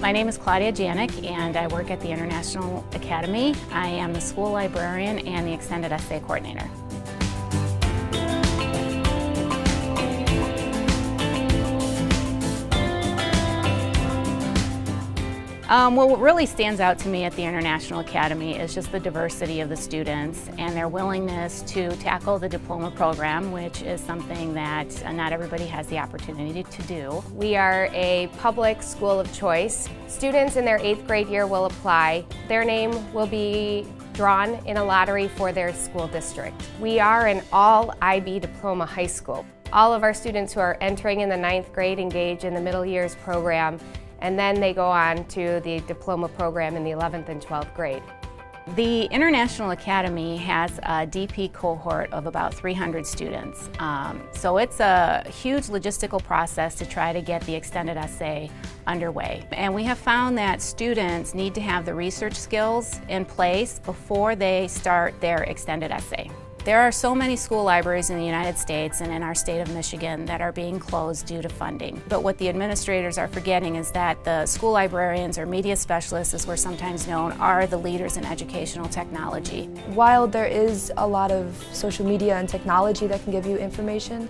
My name is Claudia Janik and I work at the International Academy. I am the school librarian and the extended essay coordinator. What really stands out to me at the International Academy is just the diversity of the students and their willingness to tackle the diploma program, which is something that not everybody has the opportunity to do. We are a public school of choice. Students in their 8th grade year will apply. Their name will be drawn in a lottery for their school district. We are an all IB diploma high school. All of our students who are entering in the 9th grade engage in the middle years program, and then they go on to the diploma program in the 11th and 12th grade. The International Academy has a DP cohort of about 300 students. So it's a huge logistical process to try to get the extended essay underway. And we have found that students need to have the research skills in place before they start their extended essay. There are so many school libraries in the United States and in our state of Michigan that are being closed due to funding. But what the administrators are forgetting is that the school librarians, or media specialists as we're sometimes known, are the leaders in educational technology. While there is a lot of social media and technology that can give you information,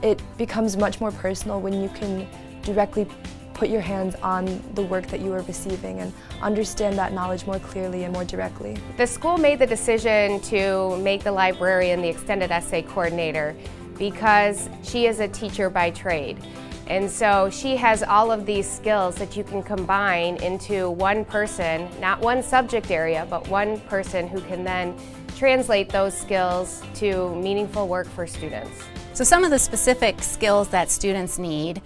it becomes much more personal when you can directly put your hands on the work that you are receiving and understand that knowledge more clearly and more directly. The school made the decision to make the librarian the extended essay coordinator because she is a teacher by trade. And so she has all of these skills that you can combine into one person, not one subject area, but one person who can then translate those skills to meaningful work for students. So some of the specific skills that students need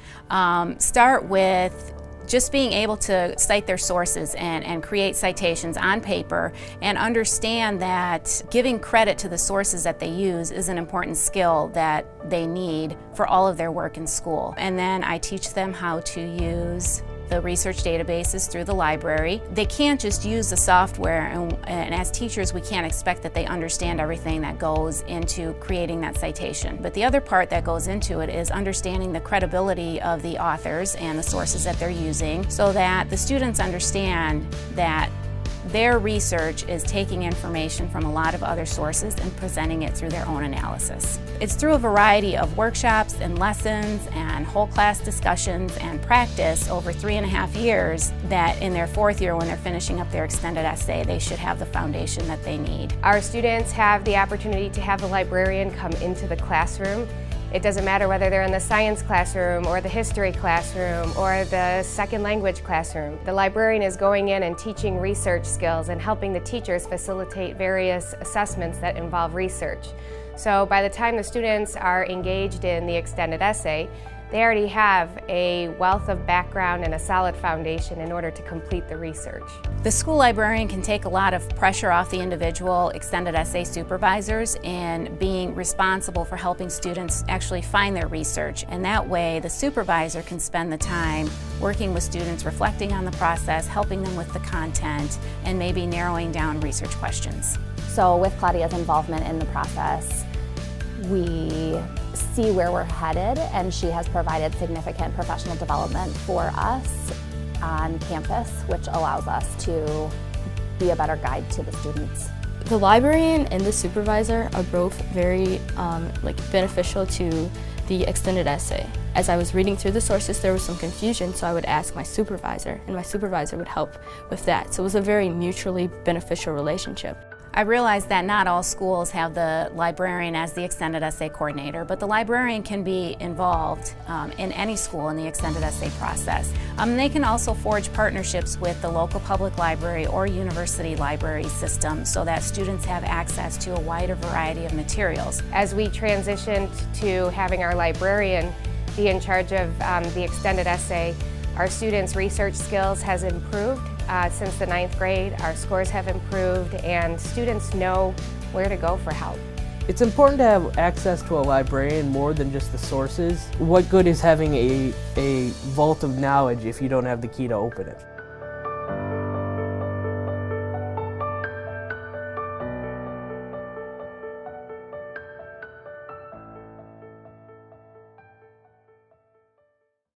start with just being able to cite their sources and create citations on paper and understand that giving credit to the sources that they use is an important skill that they need for all of their work in school. And then I teach them how to use the research databases through the library. They can't just use the software, and as teachers we can't expect that they understand everything that goes into creating that citation. But the other part that goes into it is understanding the credibility of the authors and the sources that they're using so that the students understand that their research is taking information from a lot of other sources and presenting it through their own analysis. It's through a variety of workshops and lessons and whole class discussions and practice over 3.5 years that in their 4th year, when they're finishing up their extended essay, they should have the foundation that they need. Our students have the opportunity to have the librarian come into the classroom. It doesn't matter whether they're in the science classroom or the history classroom or the second language classroom. The librarian is going in and teaching research skills and helping the teachers facilitate various assessments that involve research. So by the time the students are engaged in the extended essay, they already have a wealth of background and a solid foundation in order to complete the research. The school librarian can take a lot of pressure off the individual extended essay supervisors in being responsible for helping students actually find their research. And that way the supervisor can spend the time working with students, reflecting on the process, helping them with the content, and maybe narrowing down research questions. So with Claudia's involvement in the process, we see where we're headed, and she has provided significant professional development for us on campus, which allows us to be a better guide to the students. The librarian and the supervisor are both very beneficial to the extended essay. As I was reading through the sources, there was some confusion, so I would ask my supervisor, and my supervisor would help with that. So it was a very mutually beneficial relationship. I realize that not all schools have the librarian as the extended essay coordinator, but the librarian can be involved in any school in the extended essay process. They can also forge partnerships with the local public library or university library system so that students have access to a wider variety of materials. As we transitioned to having our librarian be in charge of the extended essay, our students' research skills has improved. Since the 9th grade, our scores have improved and students know where to go for help. It's important to have access to a librarian more than just the sources. What good is having a vault of knowledge if you don't have the key to open it?